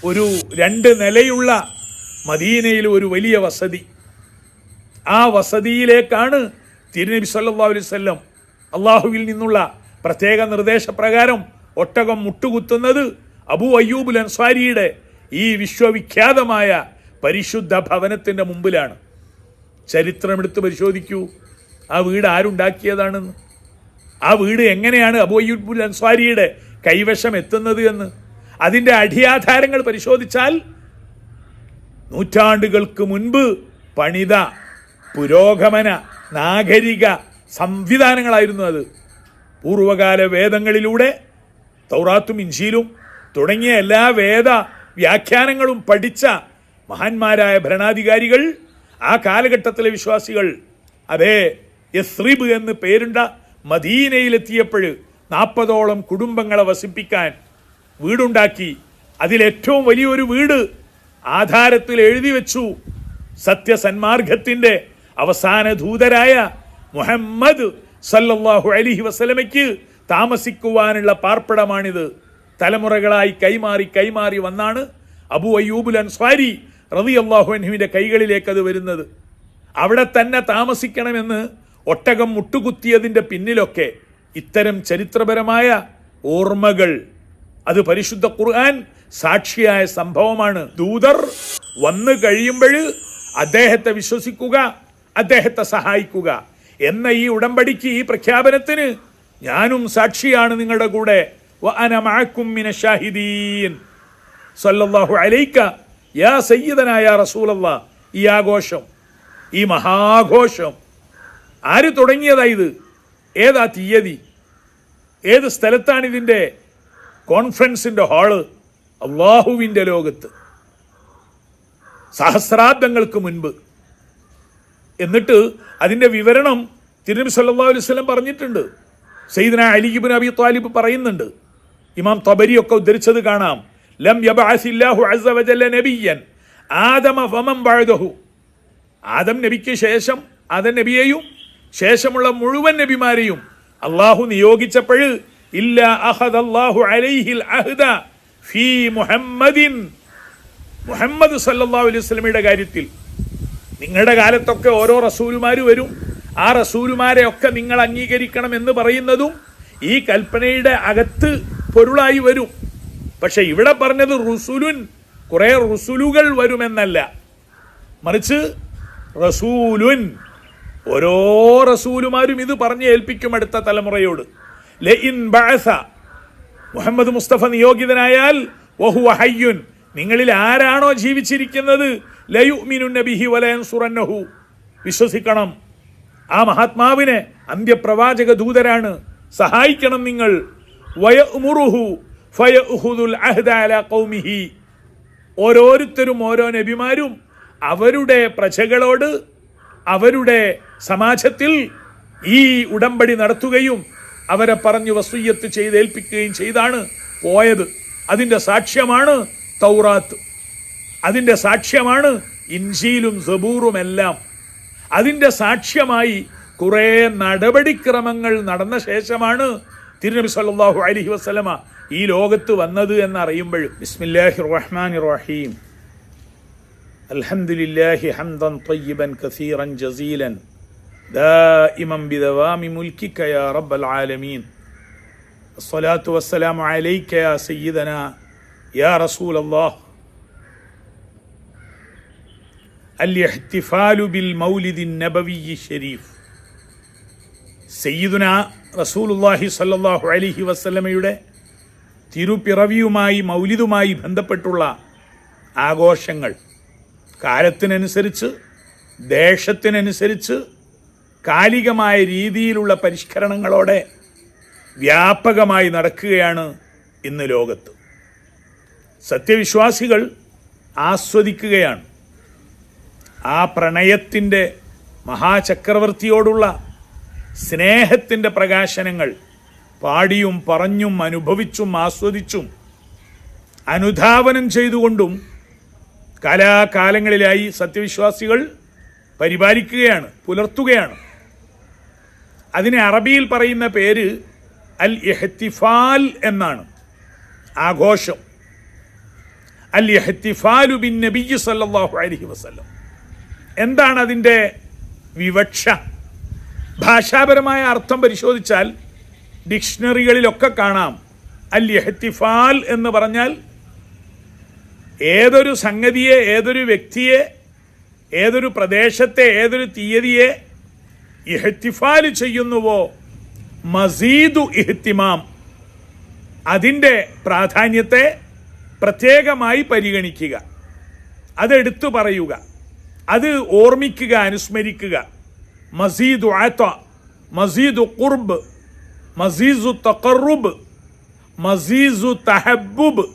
ഒരു 2 നിലയുള്ള മദീനയിൽ ഒരു വലിയ വസതി. ആ വസതിയിലേക്കാണ് തിരുനബി സല്ലല്ലാഹു അലൈഹി വസല്ലം അള്ളാഹുവിൽ നിന്നുള്ള പ്രത്യേക നിർദ്ദേശപ്രകാരം ഒട്ടകം മുട്ടുകുത്തുന്നത് അബൂ അയ്യൂബുൽ അൻസ്വാരിയുടെ ഈ വിശ്വവിഖ്യാതമായ പരിശുദ്ധ ഭവനത്തിൻ്റെ മുമ്പിലാണ്. ചരിത്രമെടുത്ത് പരിശോധിക്കൂ, ആ വീട് ആരുണ്ടാക്കിയതാണെന്ന്, ആ വീട് എങ്ങനെയാണ് അബൂ അയ്യൂബുൽ അൻസ്വാരിയുടെ കൈവശം എത്തുന്നത് എന്ന്. അതിൻ്റെ അടിയാധാരങ്ങൾ പരിശോധിച്ചാൽ നൂറ്റാണ്ടുകൾക്ക് മുൻപ് പണിത പുരോഗമന നാഗരിക സംവിധാനങ്ങളായിരുന്നു അത്. പൂർവകാല വേദങ്ങളിലൂടെ തൗറാത്തും ഇൻജീലും തുടങ്ങിയ എല്ലാ വേദ വ്യാഖ്യാനങ്ങളും പഠിച്ച മഹാന്മാരായ ഭരണാധികാരികൾ, ആ കാലഘട്ടത്തിലെ വിശ്വാസികൾ, അതേ യസ്രിബ് എന്ന് പേരുണ്ട മദീനയിലെത്തിയപ്പോൾ 40ഓളം കുടുംബങ്ങളെ വസിപ്പിക്കാൻ വീടുണ്ടാക്കി. അതിലേറ്റവും വലിയൊരു വീട് ആധാരത്തിൽ എഴുതി വെച്ചു, സത്യസന്മാർഗത്തിൻ്റെ അവസാന ദൂതരായ മുഹമ്മദ് സല്ലല്ലാഹു അലൈഹി വസല്ലമയ്ക്ക് താമസിക്കുവാനുള്ള പാർപ്പിടമാണിത്. തലമുറകളായി കൈമാറി വന്നാണ് അബൂ അയ്യൂബുൽ അൻസ്വാരി റളിയല്ലാഹു അൻഹുവിൻ്റെ കൈകളിലേക്ക് അത് വരുന്നത്. അവിടെ തന്നെ താമസിക്കണമെന്ന് ഒട്ടകം മുട്ടുകുത്തിയതിൻ്റെ പിന്നിലൊക്കെ ഇത്തരം ചരിത്രപരമായ ഓർമ്മകൾ, അത് പരിശുദ്ധ ഖുർആൻ സാക്ഷിയായ സംഭവമാണ്. ദൂതർ വന്നു കഴിയുമ്പോൾ അദ്ദേഹത്തെ വിശ്വസിക്കുക, അദ്ദേഹത്തെ സഹായിക്കുക എന്ന ഈ ഉടമ്പടിക്ക്, ഈ പ്രഖ്യാപനത്തിന് ഞാനും സാക്ഷിയാണ് നിങ്ങളുടെ കൂടെ. വഅന മഅകും മിനശ്ശാഹിദീൻ സല്ലല്ലാഹു അലൈക യാ സയ്യിദനാ യാ റസൂലല്ലാഹ്. ഈ ആഘോഷം, ഈ മഹാഘോഷം ആര് തുടങ്ങിയതാ? ഇത് ഏതാ തീയതി, ഏത് സ്ഥലത്താണ് ഇതിൻ്റെ കോൺഫറൻസിൻ്റെ ഹാള്? അള്ളാഹുവിൻ്റെ ലോകത്ത് സഹസ്രാബ്ദങ്ങൾക്ക് മുൻപ്. എന്നിട്ട് അതിൻ്റെ വിവരണം തിരുനബി സല്ലല്ലാഹു അലൈഹി വസല്ലം പറഞ്ഞിട്ടുണ്ട്. സയ്യിദന അലി ഇബ്നു അബി ത്വാലിബ് പറയുന്നുണ്ട്, ഇമാം തബരിയൊക്കെ ഉദ്ധരിച്ചത് കാണാം. ലം യബഅസില്ലാഹു അസ്സ വജല്ല നബിയ്യൻ ആദമ ഫമൻ ബഅദഹു. ആദം നബിക്ക് ശേഷം ആദം നബിയെയും ശേഷമുള്ള മുഴുവൻ നബിമാരെയും അള്ളാഹു നിയോഗിച്ചപ്പോൾ ഇല്ല അഖദല്ലാഹു അലൈഹിൽ അഹ്ദ ഫീ മുഹമ്മദിൻ, മുഹമ്മദ് സല്ലല്ലാഹു അലൈഹി വസല്ലമയുടെ കാര്യത്തിൽ. നിങ്ങളുടെ കാലത്തൊക്കെ ഓരോ റസൂലുമാർ വരും, ആ റസൂലുമാരെ ഒക്കെ നിങ്ങൾ അംഗീകരിക്കണം എന്ന് പറയുന്നതും ഈ കൽപ്പനയുടെ അകത്ത് പൊരുളായി വരും. പക്ഷെ ഇവിടെ പറഞ്ഞത് റുസുലുൻ, കുറേ റുസുലുകൾ വരുമെന്നല്ല, മറിച്ച് റസൂലുൻ, ഓരോ റസൂലുമാരും ഇത് പറഞ്ഞ് ഏൽപ്പിക്കും അടുത്ത തലമുറയോട്. ലഇൻ ബഅസ, മുഹമ്മദ് മുസ്തഫ നിയോഗിതനായാൽ, വഹുവ ഹയ്യുൻ, നിങ്ങളിൽ ആരാണോ ജീവിച്ചിരിക്കുന്നത്, ലയുഅ്മിനുന്ന ബിഹി വലയൻസുറന്നഹു, വിശ്വസിക്കണം. ആ മഹാത്മാവിനെ അന്ത്യപ്രവാചക ദൂതരാണ്, സഹായിക്കണം നിങ്ങൾ. വയഅ്മുറുഹു ഫയഅഖുദുൽ അഹ്ദ അലാ ഖൗമിഹി, ഓരോരുത്തരും ഓരോ നബിമാരും അവരുടെ പ്രജകളോട് അവരുടെ സമാജത്തിൽ ഈ ഉടമ്പടി നടത്തുകയും അവരെ പറഞ്ഞു വസിയ്യത്ത് ചെയ്തേൽപ്പിക്കുകയും ചെയ്താണ് പോയത്. അതിൻ്റെ സാക്ഷ്യമാണ് തൗറാത്ത്, അതിൻ്റെ സാക്ഷ്യമാണ് ഇൻജീലും സബൂറുമെല്ലാം. അതിൻ്റെ സാക്ഷ്യമായി കുറേ നടപടിക്രമങ്ങൾ നടന്ന ശേഷമാണ് തിരുനബി സല്ലല്ലാഹു അലൈഹി വസല്ലമ ഈ ലോകത്ത് വന്നത് എന്നറിയുമ്പോൾ ബിസ്മില്ലാഹിർ റഹ്മാനിർ റഹീം. അൽഹംദുലില്ലാഹി ഹംദൻ ത്വയ്യിബൻ കസീറൻ ജസീലൻ ദായിമൻ ബിദവാമി മുൽകിക യാ റബ്ബൽ ആലമീൻ. അസ്സലാത്തു വസ്സലാമു അലൈക യാ സയ്യിദനാ യാ റസൂലല്ലാഹ്. അൽ-ഇഹ്തിഫാലു ബിൽ മൗലിദിൻ നബവിയ്യി ശരീഫ്. സയ്യിദുനാ റസൂലുള്ളാഹി സ്വല്ലല്ലാഹു അലൈഹി വസല്ലമയുടെ തിരുപ്പിറവിയുമായി മൗലിദുമായി ബന്ധപ്പെട്ടുള്ള ആഘോഷങ്ങൾ കാലത്തിനനുസരിച്ച് ദേശത്തിനനുസരിച്ച് കാലികമായ രീതിയിലുള്ള പരിഷ്കരണങ്ങളോടെ വ്യാപകമായി നടക്കുകയാണ് ഇന്ന് ലോകത്ത്. സത്യവിശ്വാസികൾ ആസ്വദിക്കുകയാണ് ആ പ്രണയത്തിൻ്റെ മഹാചക്രവർത്തിയോടുള്ള സ്നേഹത്തിൻ്റെ പ്രകാശനങ്ങൾ. പാടിയും പറഞ്ഞും അനുഭവിച്ചും ആസ്വദിച്ചും അനുധാവനം ചെയ്തുകൊണ്ടും കാലാകാലങ്ങളിലായി സത്യവിശ്വാസികൾ പരിപാലിക്കുകയാണ്, പുലർത്തുകയാണ്. അതിനെ അറബിയിൽ പറയുന്ന പേര് അൽ ഇഹ്തിഫാൽ എന്നാണ്, ആഘോഷം. അൽ ഇഹ്തിഫാലു ബിൻ നബി സല്ലല്ലാഹു അലൈഹി വസല്ലം. എന്താണ് അതിൻ്റെ വിവക്ഷ? ഭാഷാപരമായ അർത്ഥം പരിശോധിച്ചാൽ ഡിക്ഷണറികളിലൊക്കെ കാണാം അൽ ഇഹ്തിഫാൽ എന്ന് പറഞ്ഞാൽ ഏതൊരു സംഗതിയെ, ഏതൊരു വ്യക്തിയെ, ഏതൊരു പ്രദേശത്തെ, ഏതൊരു തീയതിയെ ഇഹ്തിഫാൽ ചെയ്യുന്നുവോ മസീദു ഇഹ്തിമാം, അതിൻ്റെ പ്രാധാന്യത്തെ പ്രത്യേകമായി പരിഗണിക്കുക, അതെടുത്തു പറയുക, അത് ഓർമ്മിക്കുക, അനുസ്മരിക്കുക. മസീദു ആത്ത, മസീദു ഖുർബ്, മസീദു തഖറുബ്, മസീദു തഹബ്ബുബ്.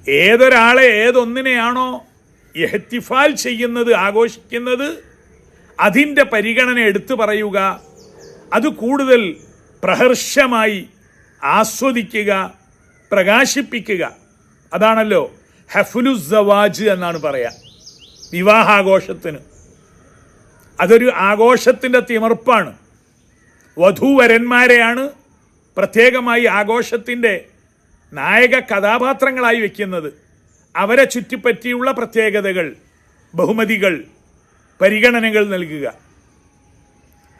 ഏതൊരാളെ, ഏതൊന്നിനെയാണോ ഇഹ്തിഫാൽ ചെയ്യുന്നത്, ആഘോഷിക്കുന്നത്, അതിൻ്റെ പരിഗണന എടുത്തു പറയുക, അത് കൂടുതൽ പ്രഹർഷമായി ആസ്വദിക്കുക, പ്രകാശിപ്പിക്കുക. അതാണല്ലോ ഹഫ്ലു സവാജ് എന്നാണ് പറയുക, വിവാഹാഘോഷത്തിന്. അതൊരു ആഘോഷത്തിൻ്റെ തിമർപ്പാണ്. വധൂവരന്മാരെയാണ് പ്രത്യേകമായി ആഘോഷത്തിൻ്റെ നായക കഥാപാത്രങ്ങളായി വയ്ക്കുന്നത്. അവരെ ചുറ്റിപ്പറ്റിയുള്ള പ്രത്യേകതകൾ, ബഹുമതികൾ, പരിഗണനകൾ നൽകുക.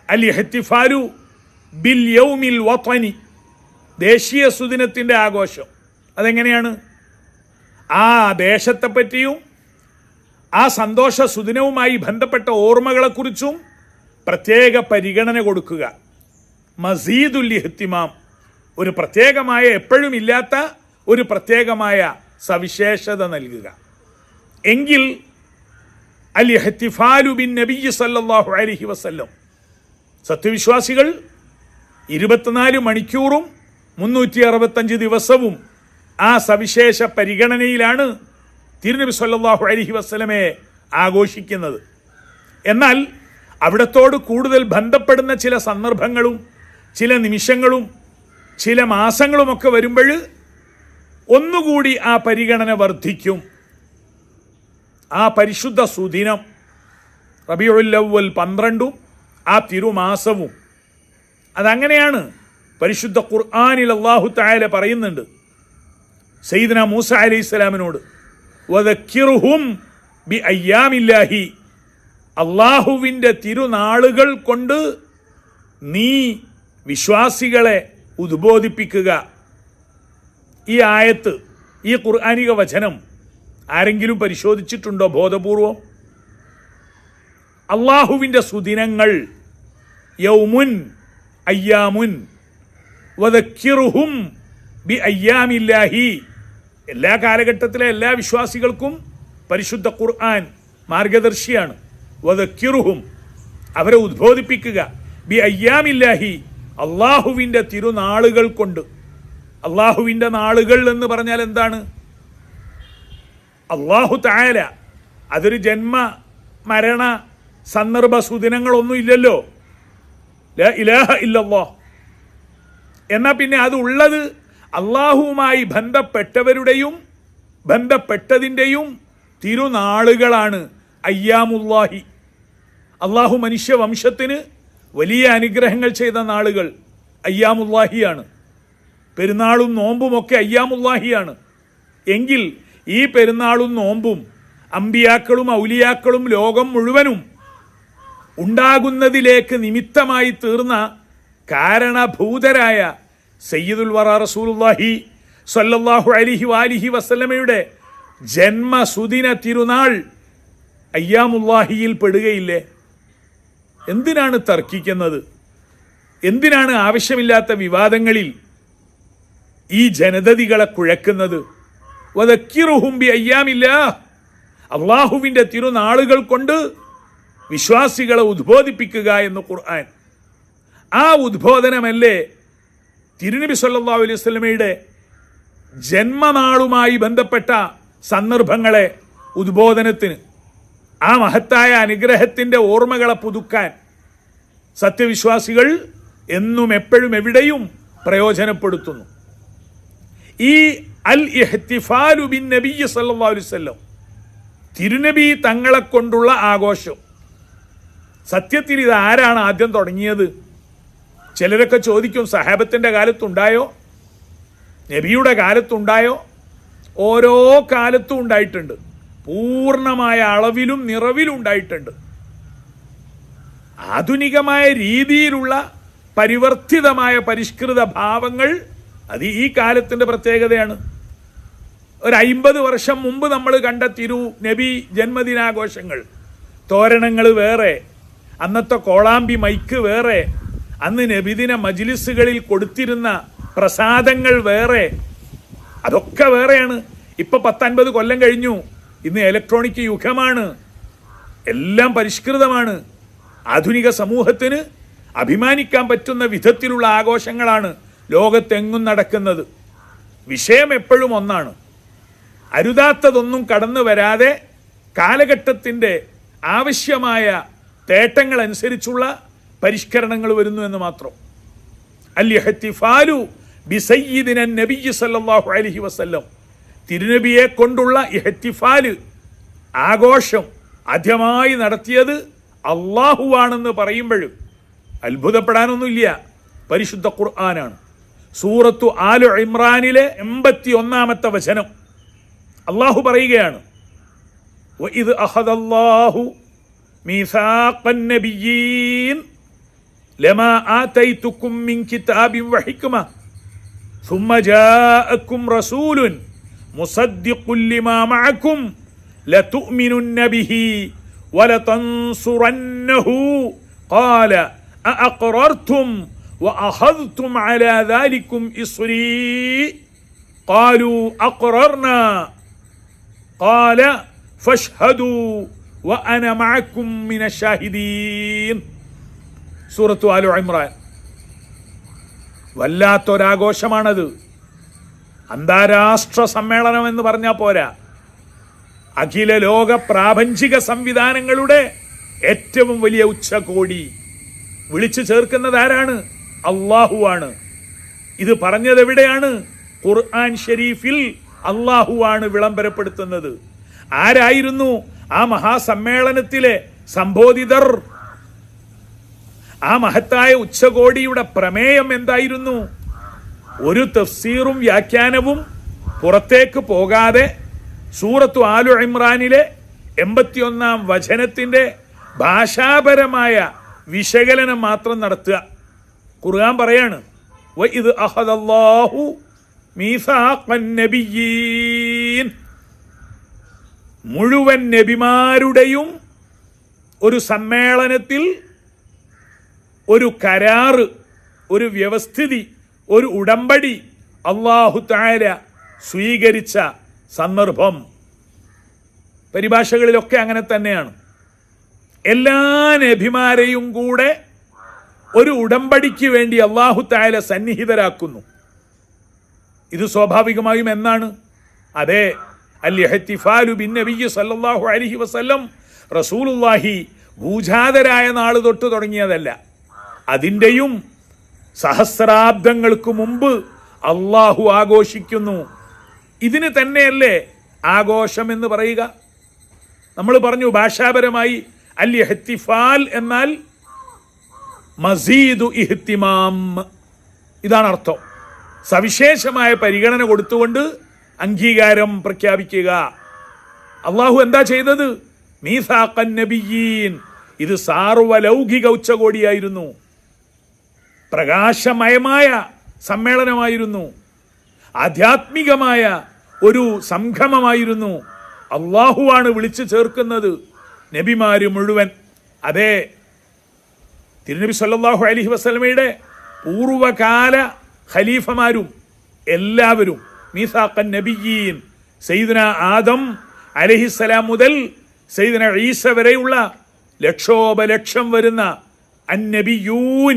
അൽ ഇഹ്തിഫാലു ബിൽ യൗമിൽ വത്വനി, ദേശീയ സുദിനത്തിൻ്റെ ആഘോഷം. അതെങ്ങനെയാണ്? ആ ദേശത്തെപ്പറ്റിയും ആ സന്തോഷ സുദിനവുമായി ബന്ധപ്പെട്ട ഓർമ്മകളെക്കുറിച്ചും പ്രത്യേക പരിഗണന കൊടുക്കുക. മസീദുൽ ഇഹ്തിമാം, ഒരു പ്രത്യേകമായ, എപ്പോഴും ഇല്ലാത്ത ഒരു പ്രത്യേകമായ സവിശേഷത നൽകുക. എങ്കിൽ അൽ ഇഹ്തിഫാലു ബിൻ നബി സല്ലല്ലാഹു അലൈഹി വസല്ലം, സത്യവിശ്വാസികൾ 24 മണിക്കൂറും 365 ദിവസവും ആ സവിശേഷ പരിഗണനയിലാണ് തിരുനബി സല്ലല്ലാഹു അലൈഹി വസല്ലമയെ ആഘോഷിക്കുന്നത്. എന്നാൽ അവിടത്തോട് കൂടുതൽ ബന്ധപ്പെടുന്ന ചില സന്ദർഭങ്ങളും ചില നിമിഷങ്ങളും ചില മാസങ്ങളുമൊക്കെ വരുമ്പോൾ ഒന്നുകൂടി ആ പരിഗണന വർദ്ധിക്കും. ആ പരിശുദ്ധ സുദിനം റബീഉൽ അവ്വൽ 12 ആ തിരുമാസവും, അതങ്ങനെയാണ്. പരിശുദ്ധ ഖുർആനിൽ അല്ലാഹു തആല പറയുന്നുണ്ട് സയ്യിദന മൂസ അലൈഹിസ്സലാമിനോട്, വദക്കിറുഹും ബി അയ്യാമില്ലാഹി, അള്ളാഹുവിൻ്റെ തിരുനാളുകൾ കൊണ്ട് നീ വിശ്വാസികളെ ഉദ്ബോധിപ്പിക്കുക. ഈ ആയത്ത്, ഈ ഖുർആനിക വചനം ആരെങ്കിലും പരിശോധിച്ചിട്ടുണ്ടോ ബോധപൂർവം? അള്ളാഹുവിൻ്റെ സുദിനങ്ങൾ, യൗമുൻ അയ്യാമുൻ വദക്കിറുഹും ബി അയ്യാമില്ലാഹി, എല്ലാ കാലഘട്ടത്തിലെ എല്ലാ വിശ്വാസികൾക്കും പരിശുദ്ധ ഖുർആൻ മാർഗദർശിയാണ്. വദക്കിറുഹും, അവരെ ഉദ്ബോധിപ്പിക്കുക, ബി അയ്യാമില്ലാഹി, അള്ളാഹുവിൻ്റെ തിരുനാളുകൾ കൊണ്ട്. അള്ളാഹുവിൻ്റെ നാളുകൾ എന്ന് പറഞ്ഞാൽ എന്താണ്? അള്ളാഹു തആല, അതൊരു ജന്മ മരണ സന്ദർഭ സുദിനങ്ങളൊന്നും ഇല്ലല്ലോ. ലാ ഇലാഹ ഇല്ലല്ലാഹ്. എന്നാൽ പിന്നെ അതുള്ളത് അള്ളാഹുവുമായി ബന്ധപ്പെട്ടവരുടെയും ബന്ധപ്പെട്ടതിൻ്റെയും തിരുനാളുകളാണ്. അയ്യാമുല്ലാഹി, അള്ളാഹു മനുഷ്യവംശത്തിന് വലിയ അനുഗ്രഹങ്ങൾ ചെയ്ത നാളുകൾ അയ്യാമുല്ലാഹിയാണ്. പെരുന്നാളും നോമ്പുമൊക്കെ അയ്യാമുല്ലാഹിയാണ്. എങ്കിൽ ഈ പെരുന്നാളും നോമ്പും അമ്പിയാക്കളും ഔലിയാക്കളും ലോകം മുഴുവനും ഉണ്ടാകുന്നതിലേക്ക് നിമിത്തമായി തീർന്ന കാരണഭൂതരായ സയ്യിദുൽ വറ റസൂലുള്ളാഹി സ്വല്ലല്ലാഹു അലൈഹി വാലിഹി വസല്ലമയുടെ ജന്മസുദിന തിരുനാൾ അയ്യാമുല്ലാഹിയിൽ പെടുകയില്ലേ? എന്തിനാണ് തർക്കിക്കുന്നത്? എന്തിനാണ് ആവശ്യമില്ലാത്ത വിവാദങ്ങളിൽ ഈ ജനതതികളെ കുഴക്കുന്നത്? വദക്കിറുഹും ബി അയ്യാമില്ലാഹ്, അള്ളാഹുവിൻ്റെ തിരുനാളുകൾ കൊണ്ട് വിശ്വാസികളെ ഉദ്ബോധിപ്പിക്കുക എന്ന് ഖുർആൻ. ആ ഉദ്ബോധനമല്ലേ തിരുനബി സല്ലല്ലാഹു അലൈഹി വസല്ലമയുടെ ജന്മനാളുമായി ബന്ധപ്പെട്ട സന്ദർഭങ്ങളെ ഉദ്ബോധനത്തിന്, ആ മഹത്തായ അനുഗ്രഹത്തിൻ്റെ ഓർമ്മകളെ പുതുക്കാൻ സത്യവിശ്വാസികൾ എന്നും എപ്പോഴും എവിടെയും പ്രയോജനപ്പെടുത്തുന്നു. ഈ അൽ ഇഹ്തിഫാലു ബിൻ നബി സല്ലല്ലാഹു അലൈഹി വസല്ലം, തിരുനബി തങ്ങളെ കൊണ്ടുള്ള ആഘോഷം, സത്യത്തിൽ ഇത് ആരാണ് ആദ്യം തുടങ്ങിയത്? ചിലരൊക്കെ ചോദിക്കും, സഹാബത്തിൻ്റെ കാലത്തുണ്ടായോ? നബിയുടെ കാലത്തുണ്ടായോ? ഓരോ കാലത്തും ഉണ്ടായിട്ടുണ്ട്. പൂർണ്ണമായ അളവിലും നിറവിലും ഉണ്ടായിട്ടുണ്ട്. ആധുനികമായ രീതിയിലുള്ള പരിവർത്തിതമായ പരിഷ്കൃത ഭാവങ്ങൾ അത് ഈ കാലത്തിന്റെ പ്രത്യേകതയാണ്. ഒരു 50 വർഷം മുമ്പ് നമ്മൾ കണ്ട നബി ജന്മദിനാഘോഷങ്ങൾ, തോരണങ്ങൾ വേറെ, അന്നത്തെ കോളാമ്പി മൈക്ക് വേറെ, അന്ന് നബിദിന മജ്ലിസുകളിൽ കൊടുത്തിരുന്ന പ്രസാദങ്ങൾ വേറെ, അതൊക്കെ വേറെയാണ്. ഇപ്പൊ 10-50 കൊല്ലം കഴിഞ്ഞു. ഇന്ന് ഇലക്ട്രോണിക് യുഗമാണ്. എല്ലാം പരിഷ്കൃതമാണ്. ആധുനിക സമൂഹത്തിന് അഭിമാനിക്കാൻ പറ്റുന്ന വിധത്തിലുള്ള ആഘോഷങ്ങളാണ് ലോകത്തെങ്ങും നടക്കുന്നത്. വിഷയം എപ്പോഴും ഒന്നാണ്. അരുതാത്തതൊന്നും കടന്നു വരാതെ കാലഘട്ടത്തിൻ്റെ ആവശ്യമായ തേട്ടങ്ങൾ അനുസരിച്ചുള്ള പരിഷ്കരണങ്ങൾ വരുന്നു എന്ന് മാത്രം. അൽ-ഇഹ്തിഫാലു ബിസയ്യിദിന നബിയ്യി സല്ലല്ലാഹു അലൈഹി വസല്ലം, തിരുനബിയെ കൊണ്ടുള്ള ഇഹ്തിഫാല്, ആഘോഷം ആദ്യമായി നടത്തിയത് അള്ളാഹുവാണെന്ന് പറയുമ്പോഴും അത്ഭുതപ്പെടാനൊന്നുമില്ല. പരിശുദ്ധ ഖുർആനാണ്. സൂറത്തു ആലു ഇമ്രാനിലെ 81-ാമത്തെ വചനം അള്ളാഹു പറയുകയാണ്, വഇദ് അഖദല്ലാഹു മീസാഖൻ നബിയ്യീൻ ലമാ ആതൈതുകും മിൻ കിതാബിൻ വഹിക്മ ثم جاءكم رسول مصدق لما معكم لتؤمنن به ولتنصرنه قال أأقررتم وأخذتم على ذلكم إصري قالوا أقررنا قال فاشهدوا وأنا معكم من الشاهدين. സൂറത്തു ആലു ഇമ്രാൻ. വല്ലാത്തൊരാഘോഷമാണത്. അന്താരാഷ്ട്ര സമ്മേളനം എന്ന് പറഞ്ഞാൽ പോരാ, അഖില ലോക പ്രാപഞ്ചിക സംവിധാനങ്ങളുടെ ഏറ്റവും വലിയ ഉച്ചകോടി. വിളിച്ചു ചേർക്കുന്നത് ആരാണ്? അള്ളാഹുവാണ്. ഇത് പറഞ്ഞത് എവിടെയാണ്? ഖുർആൻ ഷരീഫിൽ അള്ളാഹുവാണ് വിളംബരപ്പെടുത്തുന്നത്. ആരായിരുന്നു ആ മഹാസമ്മേളനത്തിലെ സംബോധിതർ? ആ മഹത്തായ ഉച്ചകോടിയുടെ പ്രമേയം എന്തായിരുന്നു? ഒരു തഫ്സീറും വ്യാഖ്യാനവും പുറത്തേക്ക് പോകാതെ സൂറത്തു ആലു ഇമ്രാനിലെ 81-ാം വചനത്തിന്റെ ഭാഷാപരമായ വിശകലനം മാത്രം നടത്തുക. ഖുർആൻ പറയാണ്, വഇദ് അഖദല്ലാഹു മീസാഖൻ നബിയ്യീൻ, മുഴുവൻ നബിമാരുടെയും ഒരു സമ്മേളനത്തിൽ ഒരു കരാറ്, ഒരു വ്യവസ്ഥിതി, ഒരു ഉടമ്പടി അല്ലാഹു തആല സ്വീകരിച്ച സന്ദർഭം. പരിഭാഷകളിലൊക്കെ അങ്ങനെ തന്നെയാണ്. എല്ലാ നബിമാരെയും കൂടെ ഒരു ഉടമ്പടിക്ക് വേണ്ടി അല്ലാഹു തആല സന്നിഹിതരാക്കുന്നു. ഇത് സ്വാഭാവികമായും എന്നാണ്? അതെ, അൽ-ഇഹ്തിഫാലു ബിന്നബിയ്യി സല്ലല്ലാഹു അലൈഹി വസല്ലം റസൂലുള്ളാഹി ഭൂജാതരായ നാൾ തൊട്ട് തുടങ്ങിയതല്ല. അതിൻ്റെയും സഹസ്രാബ്ദങ്ങൾക്ക് മുമ്പ് അള്ളാഹു ആഘോഷിക്കുന്നു. ഇതിന് തന്നെയല്ലേ ആഘോഷം എന്ന് പറയുക? നമ്മൾ പറഞ്ഞു ഭാഷാപരമായി അൽ-ഇഹ്തിഫാൽ എന്നാൽ മസീദു ഇഹ്തിമാം, ഇതാണ് അർത്ഥം. സവിശേഷമായ പരിഗണന കൊടുത്തുകൊണ്ട് അംഗീകാരം പ്രഖ്യാപിക്കുക. അള്ളാഹു എന്താ ചെയ്തത്? മീസാഖൻ നബിയ്യീൻ, ഇത് സാർവലൗകിക ഉച്ചകോടിയായിരുന്നു. പ്രകാശമയമായ സമ്മേളനമായിരുന്നു. ആധ്യാത്മികമായ ഒരു സംഗമമായിരുന്നു. അള്ളാഹുവാണ് വിളിച്ചു ചേർക്കുന്നത് നബിമാര് മുഴുവൻ. അതെ, തിരുനബി സല്ലല്ലാഹു അലൈഹി വസല്ലമയുടെ പൂർവകാല ഖലീഫമാരും എല്ലാവരും മീസാഖൻ നബിയ്യീൻ, സയ്യിദുനാ ആദം അലൈഹിസ്സലാം മുതൽ സയ്യിദുനാ ഈസ വരെയുള്ള ലക്ഷോപലക്ഷം വരുന്ന അന്നബിയൂൻ,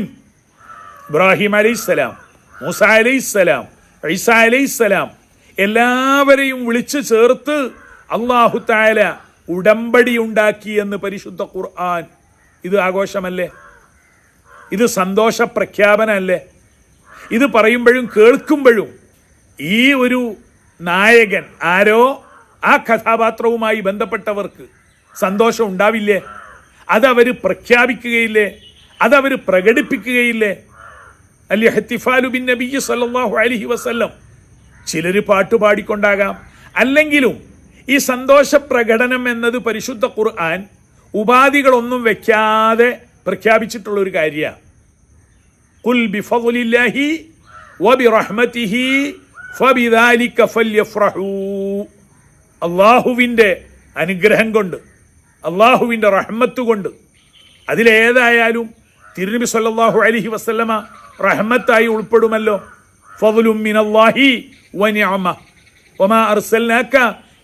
ഇബ്രാഹിം അലൈഹിസ്സലാം, മൂസ അലൈഹിസ്സലാം, ഈസ അലൈഹിസ്സലാം, എല്ലാവരെയും വിളിച്ചു ചേർത്ത് അല്ലാഹു തആല ഉടമ്പടി ഉണ്ടാക്കി എന്ന് പരിശുദ്ധ ഖുർആൻ. ഇത് ആഘോഷമല്ലേ? ഇത് സന്തോഷ പ്രഖ്യാപനമല്ലേ? ഇത് പറയുമ്പോഴും കേൾക്കുമ്പോഴും ഈ ഒരു നായകൻ ആരോ ആ കഥാപാത്രവുമായി ബന്ധപ്പെട്ടവർക്ക് സന്തോഷം ഉണ്ടാവില്ലേ? അതവർ പ്രഖ്യാപിക്കുകയില്ലേ? അതവർ പ്രകടിപ്പിക്കുകയില്ലേ? അൽ-ഇഹ്തിഫാലു ബിന്നബിയ്യി സല്ലല്ലാഹു അലൈഹി വസല്ലം. ചിലർ പാട്ടുപാടിക്കൊണ്ടാകാം, അല്ലെങ്കിലും ഈ സന്തോഷ പ്രകടനം എന്നത് പരിശുദ്ധ ഖുർആൻ ഉപാധികളൊന്നും വെക്കാതെ പ്രഖ്യാപിച്ചിട്ടുള്ള ഒരു കാര്യമാണ്. ഖുൽ ബിഫദ്ലില്ലാഹി വബിറഹ്മതിഹി ഫബിദാലിക ഫല്യഫ്റഹൂ. അള്ളാഹുവിൻ്റെ അനുഗ്രഹം കൊണ്ട്, അള്ളാഹുവിൻ്റെ റഹ്മത്ത് കൊണ്ട്, അതിലേതായാലും തിരുനബി സല്ലല്ലാഹു അലൈഹി വസല്ലമ റഹ്മത്തായി ഉൾപ്പെടുമല്ലോ. ഫദ്ലുൻ മിനല്ലാഹി വനിഅമ വമാ അർസൽനാക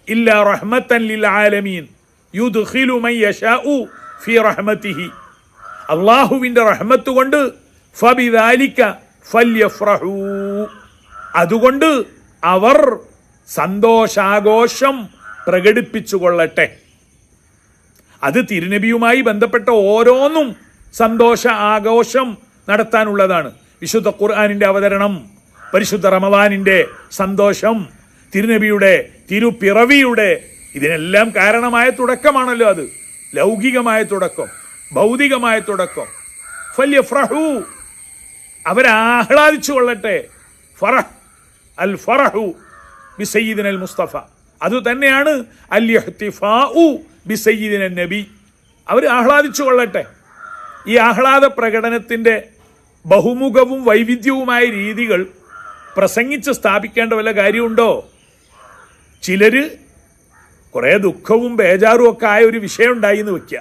ഇല്ലാ റഹ്മത്തൻ ലിൽ ആലമീൻ യുദ്ഖിലു മൻ യശാഉ ഫീ റഹ്മതിഹി. അള്ളാഹുവിൻ്റെ റഹ്മത്ത് കൊണ്ട് ഫബിദാലിക ഫല്യഫ്റഹൂ, അതുകൊണ്ട് അവർ സന്തോഷാഘോഷം പ്രകടിപ്പിച്ചുകൊള്ളട്ടെ. അത് തിരുനബിയുമായി ബന്ധപ്പെട്ട ഓരോന്നും സന്തോഷ ആഘോഷം നടത്താനുള്ളതാണ്. വിശുദ്ധ ഖുർആനിൻ്റെ അവതരണം, പരിശുദ്ധ റമദാനിൻ്റെ സന്തോഷം, തിരുനബിയുടെ തിരുപ്പിറവിയുടെ, ഇതിനെല്ലാം കാരണമായ തുടക്കമാണല്ലോ അത്. ലൗകികമായ തുടക്കം, ഭൗതികമായ തുടക്കം. ഫല്യഫ്റഹൂ, അവരാഹ്ലാദിച്ചു കൊള്ളട്ടെ. ഫറഹ്, അൽ ഫറഹു ബിസയ്യിദിനൽ മുസ്തഫ, അത് തന്നെയാണ് അൽ ഇഹ്തിഫാഉ ബിസയ്യിദിനൻ നബി. അവർ ആഹ്ലാദിച്ചു കൊള്ളട്ടെ. ഈ ആഹ്ലാദ പ്രകടനത്തിൻ്റെ ബഹുമുഖവും വൈവിധ്യവുമായ രീതികൾ പ്രസംഗിച്ച് സ്ഥാപിക്കേണ്ട വല്ല കാര്യമുണ്ടോ? ചിലർ കുറേ ദുഃഖവും ബേജാറും ഒക്കെ ആയ ഒരു വിഷയം ഉണ്ടായി എന്ന് വയ്ക്കുക.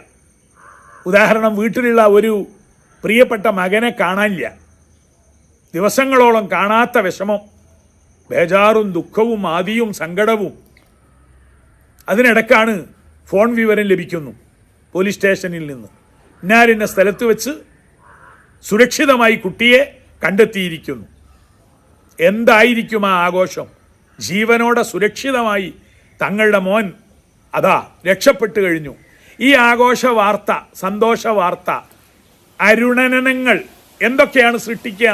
ഉദാഹരണം, വീട്ടിലുള്ള ഒരു പ്രിയപ്പെട്ട മകനെ കാണാനില്ല, ദിവസങ്ങളോളം കാണാത്ത വിഷമം, ബേജാറും ദുഃഖവും ആദിയും സങ്കടവും. അതിനിടക്കാണ് ഫോൺ വിവരം ലഭിക്കുന്നു പോലീസ് സ്റ്റേഷനിൽ നിന്ന്, ഇന്നാലിന്ന സ്ഥലത്ത് വെച്ച് സുരക്ഷിതമായി കുട്ടിയെ കണ്ടെത്തിയിരിക്കുന്നു. എന്തായിരിക്കും ആ ആഘോഷം? ജീവനോടെ സുരക്ഷിതമായി തങ്ങളുടെ മോൻ അതാ രക്ഷപ്പെട്ടു കഴിഞ്ഞു. ഈ ആഘോഷ വാർത്ത, സന്തോഷ വാർത്ത, അരുണനങ്ങൾ എന്തൊക്കെയാണ് സൃഷ്ടിക്കുക?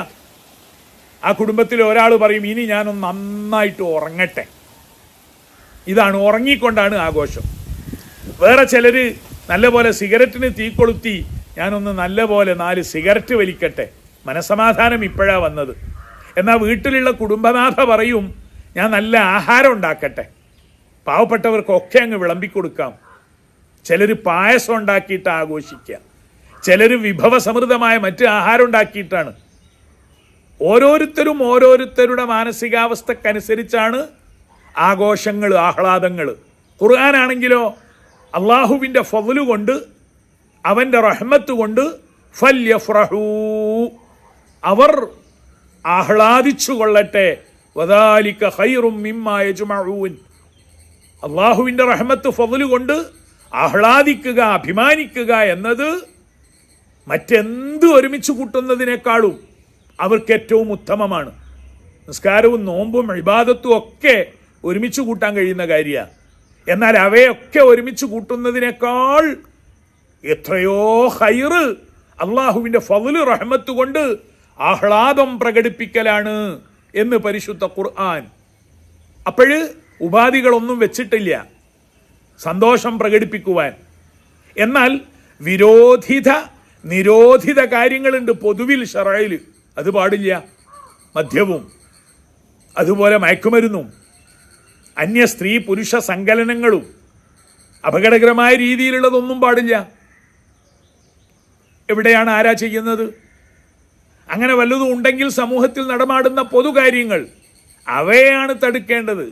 ആ കുടുംബത്തിൽ ഒരാൾ പറയും, ഇനി ഞാനൊന്ന് നന്നായിട്ട് ഉറങ്ങട്ടെ. ഇതാണ്, ഉറങ്ങിക്കൊണ്ടാണ് ആഘോഷം. വേറെ ചിലർ നല്ലപോലെ സിഗരറ്റിന് തീ കൊളുത്തി, ഞാനൊന്ന് നല്ലപോലെ 4 സിഗരറ്റ് വലിക്കട്ടെ, മനസമാധാനം ഇപ്പോഴാണ് വന്നത്. എന്നാൽ വീട്ടിലുള്ള കുടുംബനാഥ പറയും, ഞാൻ നല്ല ആഹാരം ഉണ്ടാക്കട്ടെ, പാവപ്പെട്ടവർക്കൊക്കെ അങ്ങ് വിളമ്പിക്കൊടുക്കാം. ചിലർ പായസം ഉണ്ടാക്കിയിട്ട് ആഘോഷിക്കുക, ചിലർ വിഭവസമൃദ്ധമായ മറ്റ് ആഹാരം ഉണ്ടാക്കിയിട്ടാണ്. ഓരോരുത്തരും ഓരോരുത്തരുടെ മാനസികാവസ്ഥക്കനുസരിച്ചാണ് ആഘോഷങ്ങൾ, ആഹ്ലാദങ്ങൾ. ഖുർആനാണെങ്കിലോ അള്ളാഹുവിൻ്റെ ഫദ്ല് കൊണ്ട്, അവൻ്റെ റഹ്മത്ത് കൊണ്ട് ഫല്യഫ്റഹൂ, അവർ ആഹ്ലാദിച്ചു കൊള്ളട്ടെ. വദാലിക ഖൈറും മിമ്മാ യജ്മഊൻ. അള്ളാഹുവിൻ്റെ റഹ്മത്ത് ഫദ്ല് കൊണ്ട് ആഹ്ലാദിക്കുക, അഭിമാനിക്കുക എന്നത് മറ്റെന്ത് ഒരുമിച്ച് കൂട്ടുന്നതിനേക്കാളും അവർക്ക് ഏറ്റവും ഉത്തമമാണ്. നിസ്കാരവും നോമ്പും ഇബാദത്തും ഒക്കെ ഒരുമിച്ച് കൂട്ടാൻ കഴിയുന്ന കാര്യമാണ്. എന്നാൽ അവയൊക്കെ ഒരുമിച്ച് കൂട്ടുന്നതിനേക്കാൾ എത്രയോ ഹൈറ് അള്ളാഹുവിൻ്റെ ഫദ്ല് റഹ്മത്ത് കൊണ്ട് ആഹ്ലാദം പ്രകടിപ്പിക്കലാണ് എന്ന് പരിശുദ്ധ ഖുർആൻ. അപ്പോഴ് ഉപാധികളൊന്നും വെച്ചിട്ടില്ല സന്തോഷം പ്രകടിപ്പിക്കുവാൻ. എന്നാൽ നിരോധിത കാര്യങ്ങളുണ്ട് പൊതുവിൽ ശറയിൽ, അത് പാടില്ല. മദ്യവും അതുപോലെ മയക്കുമരുന്നും അന്യ സ്ത്രീ പുരുഷ സങ്കലനങ്ങളും അപകടകരമായ രീതിയിലുള്ളതൊന്നും പാടില്ല. എവിടെയാണ് ആരാ ചെയ്യുന്നത്? അങ്ങനെ വല്ലതും ഉണ്ടെങ്കിൽ സമൂഹത്തിൽ നടമാടുന്ന പൊതുകാര്യങ്ങൾ, അവയാണ് തടുക്കേണ്ടത്.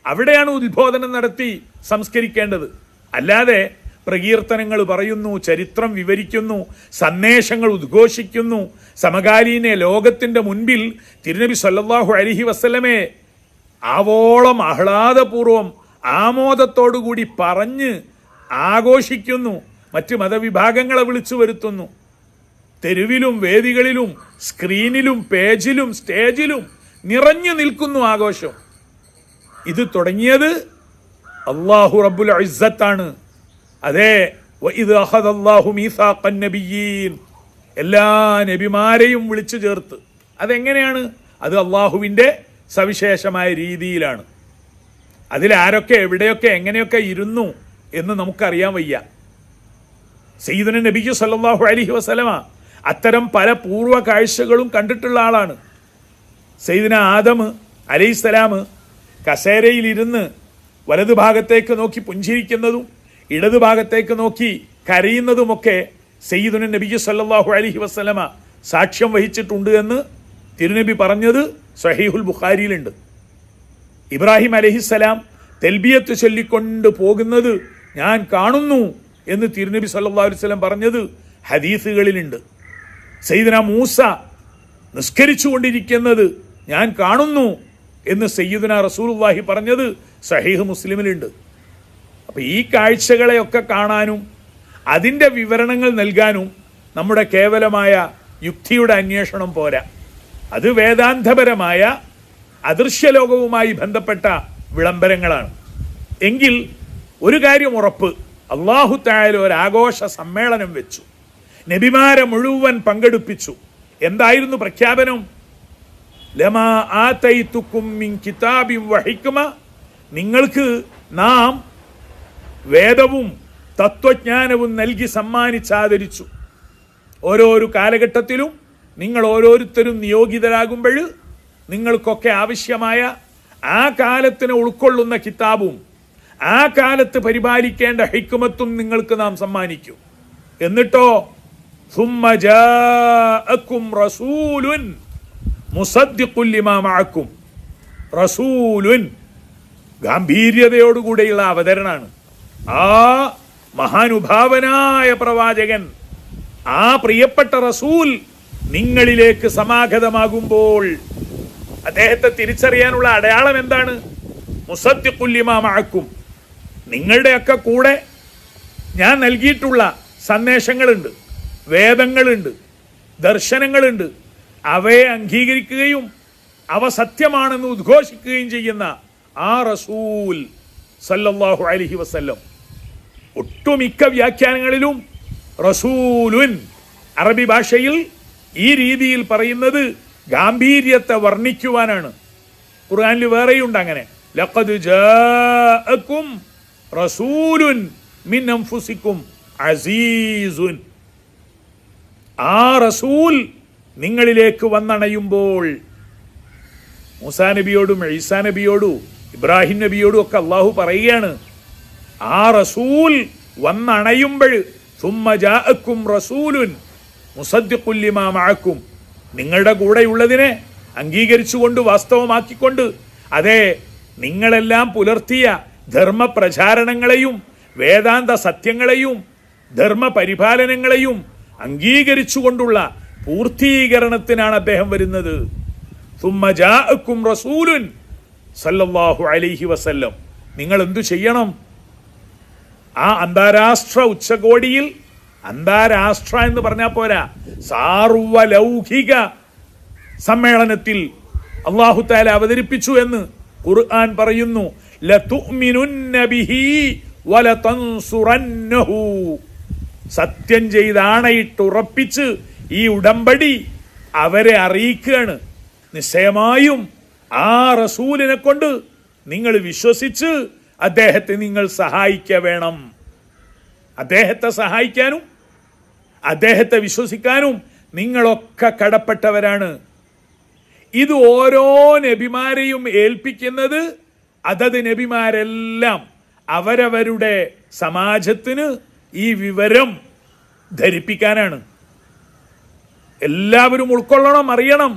അവിടെയാണ് ഉദ്ബോധനം നടത്തി സംസ്കരിക്കേണ്ടത്. അല്ലാതെ പ്രകീർത്തനങ്ങൾ പറയുന്നു, ചരിത്രം വിവരിക്കുന്നു, സന്ദേശങ്ങൾ ഉദ്ഘോഷിക്കുന്നു, സമകാലീന ലോകത്തിൻ്റെ മുൻപിൽ തിരുനബി സല്ലല്ലാഹു അലൈഹി വസല്ലമയെ ആവോളം ആഹ്ലാദപൂർവം ആമോദത്തോടുകൂടി പറഞ്ഞ് ആഘോഷിക്കുന്നു, മറ്റ് മതവിഭാഗങ്ങളെ വിളിച്ചു വരുത്തുന്നു. തെരുവിലും വേദികളിലും സ്ക്രീനിലും പേജിലും സ്റ്റേജിലും നിറഞ്ഞു നിൽക്കുന്നു ആഘോഷം. ഇത് തുടങ്ങിയത് അല്ലാഹു റബ്ബുൽ ഇസ്സത്താണ്. അതെ, വഇദ് അഖദല്ലാഹു മീസാഖൻ നബിയ്യീൻ, എല്ലാ നബിമാരെയും വിളിച്ചു ചേർത്ത്. അതെങ്ങനെയാണ്? അത് അള്ളാഹുവിൻ്റെ സവിശേഷമായ രീതിയിലാണ്. അതിലാരൊക്കെ എവിടെയൊക്കെ എങ്ങനെയൊക്കെ ഇരുന്നു എന്ന് നമുക്കറിയാൻ വയ്യ. സയ്യിദുന നബി സല്ലല്ലാഹു അലൈഹി വസല്ലമ അത്തരം പല പൂർവ്വ കാഴ്ചകളും കണ്ടിട്ടുള്ള ആളാണ്. സയ്യിദുന ആദം അലൈഹിസ്സലാം കസേരയിലിരുന്ന് വലതു ഭാഗത്തേക്ക് നോക്കി പുഞ്ചിരിക്കുന്നതും ഇടതു ഭാഗത്തേക്ക് നോക്കി കരയുന്നതുമൊക്കെ സയ്യിദുന നബി സല്ലല്ലാഹു അലൈഹി വസല്ലമ സാക്ഷ്യം വഹിച്ചിട്ടുണ്ട് എന്ന് തിരുനബി പറഞ്ഞത് സഹീഹുൽ ബുഖാരിയിലുണ്ട്. ഇബ്രാഹിം അലൈഹിസ്സലാം തെൽബിയത്ത് ചൊല്ലിക്കൊണ്ട് പോകുന്നത് ഞാൻ കാണുന്നു എന്ന് തിരുനബി സല്ലല്ലാഹു അലൈഹി വസല്ലം പറഞ്ഞത് ഹദീസുകളിലുണ്ട്. സയ്യിദുന മൂസ നിസ്കരിച്ചു കൊണ്ടിരിക്കുന്നത് ഞാൻ കാണുന്നു എന്ന് സയ്യിദുന റസൂലുള്ളാഹി പറഞ്ഞത് സഹീഹ് മുസ്ലിമിലുണ്ട്. അപ്പം ഈ കാഴ്ചകളെയൊക്കെ കാണാനും അതിൻ്റെ വിവരണങ്ങൾ നൽകാനും നമ്മുടെ കേവലമായ യുക്തിയുടെ അന്വേഷണം പോരാ. അത് വേദാന്തപരമായ അദൃശ്യലോകവുമായി ബന്ധപ്പെട്ട വിളംബരങ്ങളാണ്. എങ്കിൽ ഒരു കാര്യം ഉറപ്പ്, അല്ലാഹു തആല ഒരു ആഘോഷ സമ്മേളനം വെച്ചു, നബിമാരെ മുഴുവൻ പങ്കെടുപ്പിച്ചു. എന്തായിരുന്നു പ്രഖ്യാപനം? ലമാ ആതൈതുക്കും മിൻ കിതാബിൻ വഹിക്മ, നിങ്ങൾക്ക് നാം വേദവും തത്വജ്ഞാനവും നൽകി സമ്മാനിച്ചാദരിച്ചു. ഓരോരോ കാലഘട്ടത്തിലും നിങ്ങൾ ഓരോരുത്തരും നിയോഗിതരാകുമ്പോൾ നിങ്ങൾക്കൊക്കെ ആവശ്യമായ ആ കാലത്തിന് ഉൾക്കൊള്ളുന്ന കിതാബും ആ കാലത്ത് പരിപാലിക്കേണ്ട ഹിക്മത്തും നിങ്ങൾക്ക് നാം സമ്മാനിക്കും. എന്നിട്ടോ സുമ്മ ജാഅക്കും റസൂലുൻ മുസദ്ദിഖുൻ ലിമാ മഅക്കും. റസൂലുൻ ഗാംഭീര്യതയോടുകൂടെയുള്ള അവതരണമാണ്. ആ മഹാനുഭാവനായ പ്രവാചകൻ, ആ പ്രിയപ്പെട്ട റസൂൽ നിങ്ങളിലേക്ക് സമാഗതമാകുമ്പോൾ അദ്ദേഹത്തെ തിരിച്ചറിയാനുള്ള അടയാളം എന്താണ്? മുസദ്ദിഖുൻ ലിമാ മഅക്കും, നിങ്ങളുടെയൊക്കെ കൂടെ ഞാൻ നൽകിയിട്ടുള്ള സന്ദേശങ്ങളുണ്ട്, വേദങ്ങളുണ്ട്, ദർശനങ്ങളുണ്ട്. അവയെ അംഗീകരിക്കുകയും അവ സത്യമാണെന്ന് ഉദ്ഘോഷിക്കുകയും ചെയ്യുന്ന ആ റസൂൽ സല്ലല്ലാഹു അലൈഹി വസല്ലം. ഒട്ടുമിക്ക വ്യാഖ്യാനങ്ങളിലും റസൂലുൻ അറബി ഭാഷയിൽ ഈ രീതിയിൽ പറയുന്നത് ഗാംഭീര്യത്തെ വർണ്ണിക്കുവാനാണ്. ഖുർആനിൽ വേറെയുണ്ട് അങ്ങനെ. ലഖദ് ജാഅക്കും റസൂലുൻ മിൻ അൻഫുസിക്കും അസീസുൻ. ആ റസൂൽ നിങ്ങളിലേക്ക് വന്നണയുമ്പോൾ, മൂസാ നബിയോടും ഈസാ നബിയോടും ഇബ്രാഹിം നബിയോടും ഒക്കെ അള്ളാഹു പറയുകയാണ്, ആ റസൂൽ വന്നണയുമ്പോൾ സുമ്മ ജാഅക്കും റസൂലുൻ മുസദ്ദിഖുൻ ലിമാ മഅക്കും, നിങ്ങളുടെ കൂടെയുള്ളതിനെ അംഗീകരിച്ചുകൊണ്ട് വാസ്തവമാക്കിക്കൊണ്ട്, അതെ നിങ്ങളെല്ലാം പുലർത്തിയ ധർമ്മപ്രചാരണങ്ങളെയും വേദാന്ത സത്യങ്ങളെയും ധർമ്മപരിപാലനങ്ങളെയും അംഗീകരിച്ചുകൊണ്ടുള്ള പൂർത്തീകരണത്തിനാണ് അദ്ദേഹം വരുന്നത്. സുമ്മ ജാഅക്കും റസൂലുൻ സല്ലല്ലാഹു അലൈഹി വസല്ലം. നിങ്ങൾ എന്തു ചെയ്യണം? ആ അന്താരാഷ്ട്ര ഉച്ചകോടിയിൽ, അന്താരാഷ്ട്ര എന്ന് പറഞ്ഞാൽ പോരാ, സാർവലൗകിക സമ്മേളനത്തിൽ അല്ലാഹു തആല അവതരിപ്പിച്ചു എന്ന് ഖുർആൻ പറയുന്നു. ലതുഅ്മിനുന്ന ബിഹി വലതൻസുറന്നഹു. സത്യം ചെയ്ത് ആണയിട്ടുറപ്പിച്ച് ഈ ഉടമ്പടി അവരെ അറിയിക്കുകയാണ്. നിശ്ചയമായും ആ റസൂലിനെ കൊണ്ട് നിങ്ങൾ വിശ്വസിച്ച് അദ്ദേഹത്തെ നിങ്ങൾ സഹായിക്ക വേണം. അദ്ദേഹത്തെ സഹായിക്കാനും അദ്ദേഹത്തെ വിശ്വസിക്കാനും നിങ്ങളൊക്കെ കടപ്പെട്ടവരാണ്. ഇത് ഓരോ നബിമാരെയും ഏൽപ്പിക്കുന്നത് അതത് നബിമാരെല്ലാം അവരവരുടെ സമാജത്തിന് ഈ വിവരം ധരിപ്പിക്കാനാണ്. എല്ലാവരും ഉൾക്കൊള്ളണം, അറിയണം.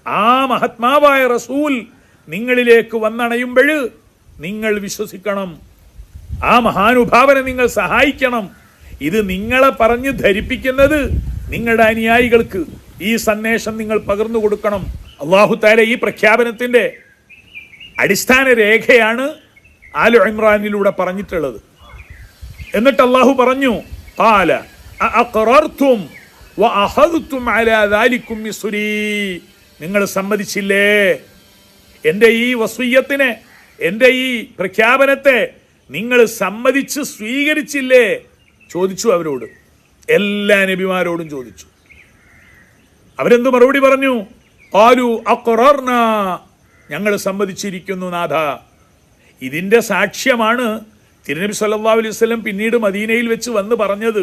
ആ മഹത്മാവായ റസൂൽ നിങ്ങളിലേക്ക് വന്നണയുമ്പോൾ നിങ്ങൾ വിശ്വസിക്കണം, ആ മഹാനുഭാവനെ നിങ്ങൾ സഹായിക്കണം. ഇത് നിങ്ങളെ പറഞ്ഞ് ധരിപ്പിക്കുന്നത് നിങ്ങളുടെ അനുയായികൾക്ക് ഈ സന്ദേശം നിങ്ങൾ പകർന്നു കൊടുക്കണം. അല്ലാഹു തആല ഈ പ്രഖ്യാപനത്തിന്റെ അടിസ്ഥാന രേഖയാണ് ആലു ഇമ്രാനിലൂടെ പറഞ്ഞിട്ടുള്ളത്. എന്നിട്ട് അല്ലാഹു പറഞ്ഞു, ഖാല അഅഖറർതും വഅഖദ്തും അലാ ദാലികും മിസ്രി. നിങ്ങൾ സമ്മതിച്ചില്ലേ എൻ്റെ ഈ വസിയ്യത്തിനെ, എൻ്റെ ഈ പ്രഖ്യാപനത്തെ നിങ്ങൾ സമ്മതിച്ച് സ്വീകരിച്ചില്ലേ? ചോദിച്ചു അവരോട്, എല്ലാ നബിമാരോടും ചോദിച്ചു. അവരെന്ത് മറുപടി പറഞ്ഞു? ഖാലു അഖറർനാ, ഞങ്ങൾ സമ്മതിച്ചിരിക്കുന്നു നാഥ. ഇതിൻ്റെ സാക്ഷ്യമാണ് തിരുനബി സല്ലല്ലാഹു അലൈഹി വസല്ലം പിന്നീട് മദീനയിൽ വെച്ച് വന്ന് പറഞ്ഞത്,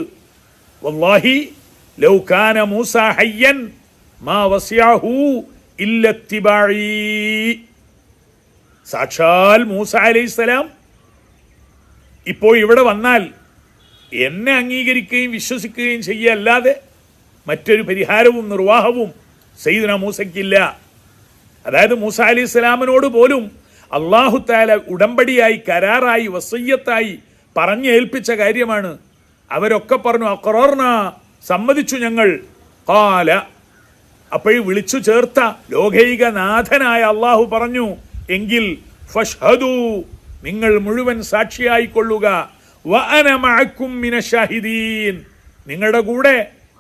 വല്ലാഹി ലൗ കാന മൂസ ഹയ്യൻ മാ വസിയഹു ഇല്ല ഇത്തിബാഇ. സാക്ഷാൽ മൂസ അലൈഹിസ്സലാം ഇപ്പോൾ ഇവിടെ വന്നാൽ എന്നെ അംഗീകരിക്കുകയും വിശ്വസിക്കുകയും ചെയ്യല്ലാതെ മറ്റൊരു പരിഹാരവും നിർവാഹവും സയ്യിദുനാ മൂസയ്ക്കില്ല. അതായത് മൂസ അലൈഹി ഇസ്ലാമിനോട് പോലും അല്ലാഹു തആല ഉടമ്പടിയായി, കരാറായി, വസിയ്യത്തായി പറഞ്ഞേൽപ്പിച്ച കാര്യമാണ്. അവരൊക്കെ പറഞ്ഞു അഖറർന, സമ്മതിച്ചു ഞങ്ങൾ. ഖാല, അപ്പോഴും വിളിച്ചു ചേർത്ത ലോകൈക നാഥനായ അള്ളാഹു പറഞ്ഞു, എങ്കിൽ ഫഷ്ഹദു, നിങ്ങൾ മുഴുവൻ സാക്ഷിയായിക്കൊള്ളുക. വഅന മഅക്കും മിനശ് ഷാഹിദീൻ, നിങ്ങളുടെ കൂടെ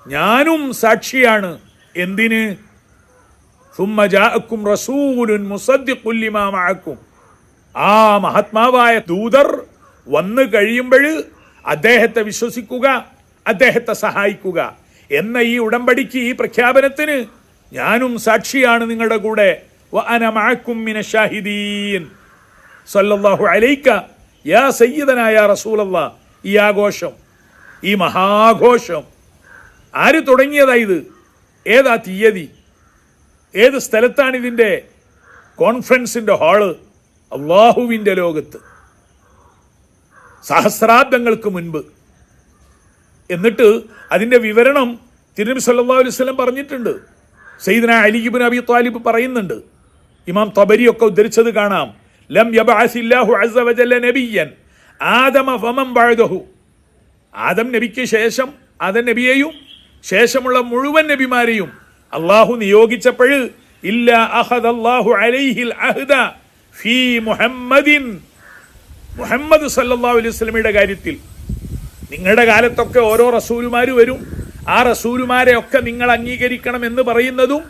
ഞാനും സാക്ഷിയാണ്. എന്തിന്? സുമ്മ ജാഅക്കും റസൂലുൻ മുസദ്ദിഖുൻ ലിമാ മഅക്കും, ആ മഹാത്മാവായ ദൂതർ വന്നു കഴിയുമ്പോൾ അദ്ദേഹത്തെ വിശ്വസിക്കുക, അദ്ദേഹത്തെ സഹായിക്കുക എന്ന ഈ ഉടമ്പടിക്ക്, ഈ പ്രഖ്യാപനത്തിന് ഞാനും സാക്ഷിയാണ് നിങ്ങളുടെ കൂടെ. വഅന മഅക്കും മിനശ് ഷാഹിദീൻ. സല്ലല്ലാഹു അലൈക യാ സയ്യിദനാ യാ റസൂലല്ലാഹ്. ഈ ആഘോഷം, ഈ മഹാഘോഷം ആര് തുടങ്ങിയതാ? ഇത് ഏതാ തീയതി? ഏത് സ്ഥലത്താണ് ഇതിൻ്റെ കോൺഫറൻസിൻ്റെ ഹാള്? അള്ളാഹുവിൻ്റെ ലോകത്ത് സഹസ്രാബ്ദങ്ങൾക്ക് മുൻപ്. എന്നിട്ട് അതിൻ്റെ വിവരണം തിരുനബി സല്ലല്ലാഹു അലൈഹി വസല്ലം പറഞ്ഞിട്ടുണ്ട്. സയ്യിദുനാ അലി ഇബ്നു അബി ത്വാലിബ് പറയുന്നുണ്ട്, ഇമാം തബരി ഒക്കെ ഉദ്ധരിച്ചത് കാണാം. ലം യബ്അസില്ലാഹു അസ്സ വജല്ല നബിയ്യൻ ആദമ ഫമൻ ബഅദഹു, ആദം നബിക്ക് ശേഷം ആദം നബിയെയും ശേഷമുള്ള മുഴുവൻ നബിമാരെയും അള്ളാഹു നിയോഗിച്ചപ്പോൾ ഇല്ല അഖദല്ലാഹു അലൈഹിൽ അഹ്ദ ഫീ മുഹമ്മദിൻ, മുഹമ്മദ് സല്ലല്ലാഹു അലൈഹി വസല്ലമയുടെ കാര്യത്തിൽ. നിങ്ങളുടെ കാലത്തൊക്കെ ഓരോ റസൂലുമാർ വരും, ആ റസൂലുമാരെ ഒക്കെ നിങ്ങൾ അംഗീകരിക്കണം എന്ന് പറയുന്നതും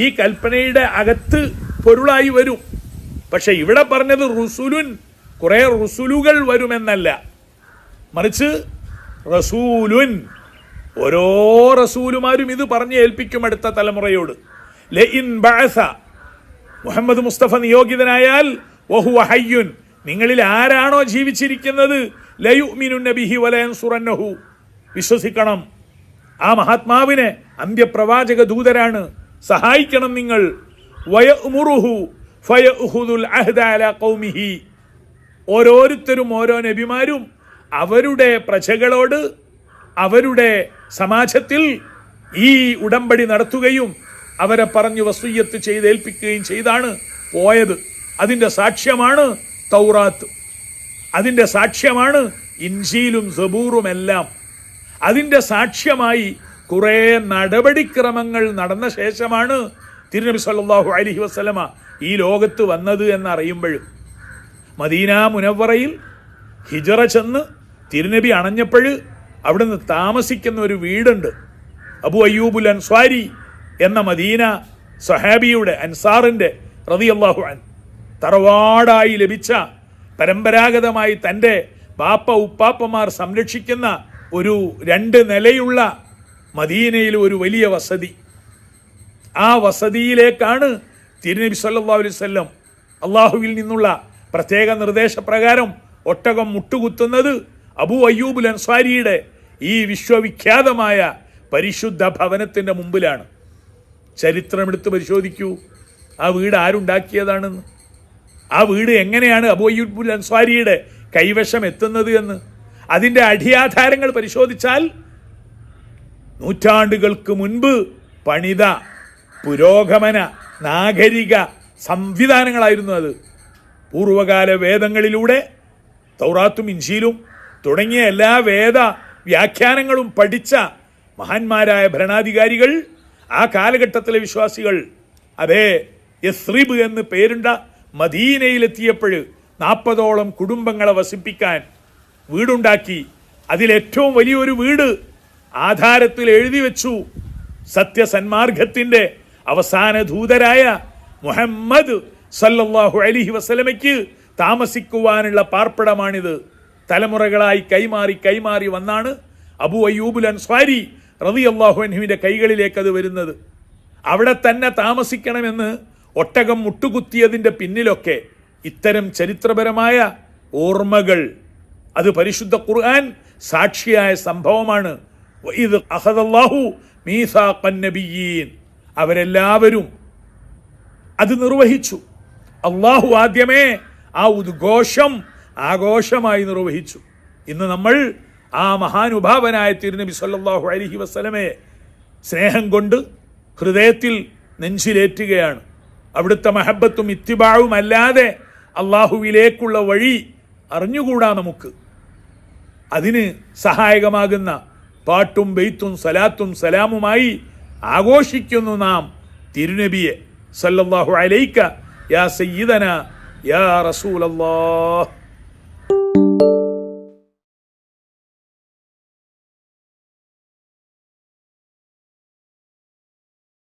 ഈ കൽപ്പനയുടെ അകത്ത് പൊരുളായി വരും. പക്ഷെ ഇവിടെ പറഞ്ഞത് റുസുലുൻ, കുറെ റുസുലുകൾ വരുമെന്നല്ല, മറിച്ച് റസൂലുൻ, ഓരോ റസൂലുമാരും ഇത് പറഞ്ഞ് ഏൽപ്പിക്കും അടുത്ത തലമുറയോട്. ലഇൻ ബഅസ, മുഹമ്മദ് മുസ്തഫ നിയോഗിതനായാൽ, വഹുവ ഹയ്യുൻ, നിങ്ങളിൽ ആരാണോ ജീവിച്ചിരിക്കുന്നത്, ലയുഅ്മിനുന്ന ബിഹി വലയൻസുറന്നഹു, വിശ്വസിക്കണം. ആ മഹാത്മാവിനെ, അന്ത്യപ്രവാചക ദൂതരാണ്, സഹായിക്കണം നിങ്ങൾ. വയഅ്മുറുഹു ഫയഅഖുദുൽ അഹ്ദ അലാ ഖൗമിഹി, ഓരോരുത്തരും ഓരോ നബിമാരും അവരുടെ പ്രജകളോട്, അവരുടെ സമാജത്തിൽ ഈ ഉടമ്പടി നടത്തുകയും അവരെ പറഞ്ഞു വസിയ്യത്ത് ചെയ്തേൽപ്പിക്കുകയും ചെയ്താണ് പോയത്. അതിൻ്റെ സാക്ഷ്യമാണ് തൗറാത്ത്, അതിൻ്റെ സാക്ഷ്യമാണ് ഇൻജീലും സബൂറുമെല്ലാം. അതിൻ്റെ സാക്ഷ്യമായി കുറേ നടപടിക്രമങ്ങൾ നടന്ന ശേഷമാണ് തിരുനബി സല്ലല്ലാഹു അലൈഹി വസല്ലമ ഈ ലോകത്ത് വന്നത് എന്നറിയുമ്പോൾ, മദീന മുനവ്വറയിൽ ഹിജറ ചെന്ന് തിരുനബി അണഞ്ഞപ്പോൾ അവിടുന്ന് താമസിക്കുന്ന ഒരു വീടുണ്ട്. അബു അയ്യൂബുൽ അൻസ്വാരി എന്ന മദീന സ്വഹാബിയുടെ, അൻസാറിൻ്റെ റളിയല്ലാഹു അൻഹു, തറവാടായി ലഭിച്ച, പരമ്പരാഗതമായി തൻ്റെ ബാപ്പ ഉപ്പാപ്പമാർ സംരക്ഷിക്കുന്ന ഒരു 2 നിലയുള്ള മദീനയിൽ ഒരു വലിയ വസതി. ആ വസതിയിലേക്കാണ് തിരുനബി സല്ലല്ലാഹു അലൈഹി വസല്ലം അള്ളാഹുവിൽ നിന്നുള്ള പ്രത്യേക നിർദ്ദേശപ്രകാരം ഒട്ടകം മുട്ടുകുത്തുന്നത് അബൂ അയ്യൂബുൽ അൻസ്വാരിയുടെ ഈ വിശ്വവിഖ്യാതമായ പരിശുദ്ധ ഭവനത്തിൻ്റെ മുമ്പിലാണ്. ചരിത്രമെടുത്ത് പരിശോധിക്കൂ, ആ വീട് ആരുണ്ടാക്കിയതാണെന്ന്, ആ വീട് എങ്ങനെയാണ് അബൂ അയ്യൂബുൽ അൻസ്വാരിയുടെ കൈവശം എത്തുന്നത് എന്ന്. അതിൻ്റെ അടിയാധാരങ്ങൾ പരിശോധിച്ചാൽ നൂറ്റാണ്ടുകൾക്ക് മുൻപ് പണിത പുരോഗമന നാഗരിക സംവിധാനങ്ങളായിരുന്നു അത്. പൂർവകാല വേദങ്ങളിലൂടെ തൗറാത്തും ഇൻജീലും തുടങ്ങിയ എല്ലാ വേദ വ്യാഖ്യാനങ്ങളും പഠിച്ച മഹാന്മാരായ ഭരണാധികാരികൾ, ആ കാലഘട്ടത്തിലെ വിശ്വാസികൾ, അതേ യസ്രിബ് എന്ന് പേരുണ്ട മദീനയിലെത്തിയപ്പോൾ 40ഓളം കുടുംബങ്ങളെ വസിപ്പിക്കാൻ വീടുണ്ടാക്കി. അതിലേറ്റവും വലിയൊരു വീട് ആധാരത്തിൽ എഴുതി വെച്ചു, സത്യസന്മാർഗത്തിൻ്റെ അവസാന ദൂതരായ മുഹമ്മദ് സല്ലല്ലാഹു അലൈഹി വസല്ലമയ്ക്ക് താമസിക്കുവാനുള്ള പാർപ്പിടമാണിത്. തലമുറകളായി കൈമാറി വന്നാണ് അബൂ അയ്യൂബുൽ അൻസ്വാരി റളിയല്ലാഹു അൻഹുവിൻ്റെ കൈകളിലേക്ക് അത് വരുന്നത്. അവിടെ തന്നെ താമസിക്കണമെന്ന് ഒട്ടകം മുട്ടുകുത്തിയതിൻ്റെ പിന്നിലൊക്കെ ഇത്തരം ചരിത്രപരമായ ഓർമ്മകൾ, അത് പരിശുദ്ധ ഖുർആൻ സാക്ഷിയായ സംഭവമാണ്. വഇദ് അഖദല്ലാഹു മീസാഖൻ നബിയ്യീൻ, അവരെല്ലാവരും അത് നിർവഹിച്ചു. അള്ളാഹു ആദ്യമേ ആ ഉദ്ഘോഷം ആഘോഷമായി നിർവഹിച്ചു. ഇന്ന് നമ്മൾ ആ മഹാനുഭാവനായ തിരുനബി സല്ലല്ലാഹു അലൈഹി വസല്ലമയെ സ്നേഹം കൊണ്ട് ഹൃദയത്തിൽ നെഞ്ചിലേറ്റുകയാണ്. അവിടുത്തെ മഹബത്തും ഇത്തിബാവും അല്ലാതെ അള്ളാഹുവിലേക്കുള്ള വഴി അറിഞ്ഞുകൂടാ നമുക്ക്. അതിന് സഹായകമാകുന്ന പാട്ടും ബെയ്ത്തും സലാത്തും സലാമുമായി ആഘോഷിക്കുന്നു നാം തിരുനബിയെ. സല്ലല്ലാഹു അലൈക യാ സയ്യിദന യാ റസൂലല്ലാഹ്.